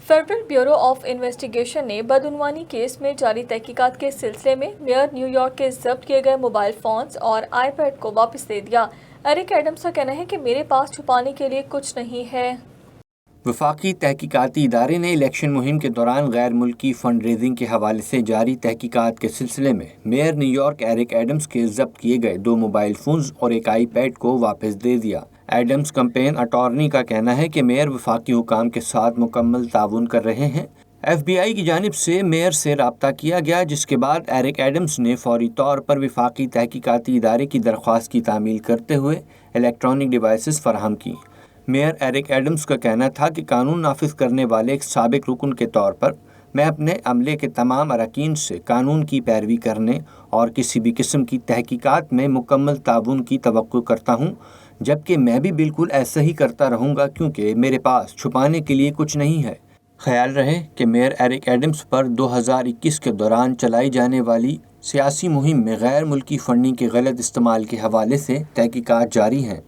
Federal bureau of investigation ने बदعنवानी case में जारी तहकीकात के सिलसिले में मेयर न्यूयॉर्क के जब्त किए गए मोबाइल फोन्स और आईपैड को वापस दे दिया। एरिक एडम्स का कहना है कि मेरे पास छुपाने के लिए कुछ नहीं है। वफाकी तहकीकाती इदारे ने इलेक्शन मुहिम के दौरान गैर मुल्की फंड रेजिंग के हवाले से जारी तहकीकात के सिलसिले में मेयर न्यूयॉर्क एरिक एडम्स के जब्त किए गए 2 मोबाइल फोन्स और एक आईपैड को वापस दे दिया। एडम्स कैंपेन अटॉर्नी का कहना है कि मेयर वफाकी हुकाम के साथ मुकम्मल ताउन कर रहे हैं। FBI की जानिब से मेयर से रब्ता किया गया, जिसके बाद एरिक एडम्स ने फौरी तौर पर वफाकी तहकीकाती इदारे की दरख्वास्त की तामील करते हुए इलेक्ट्रॉनिक डिवाइसेस फराहम की। मेयर एरिक एडम्स का कहना था कि कानून नाफिज करने वाले एक साबिक रुकन के तौर पर मैं अपने अमले के तमाम अरकान से कानून की पैरवी करने और किसी भी किस्म की तहकीकात में मुकम्मल ताउन की तवक्को करता हूँ, जबकि मैं भी बिल्कुल ऐसा ही करता रहूँगा क्योंकि मेरे पास छुपाने के लिए कुछ नहीं है। ख्याल रहे कि मेयर एरिक एडम्स पर 2021 के दौरान चलाई जाने वाली सियासी मुहिम में गैर मुल्की फंडिंग के गलत इस्तेमाल के हवाले से तहकीकात जारी हैं।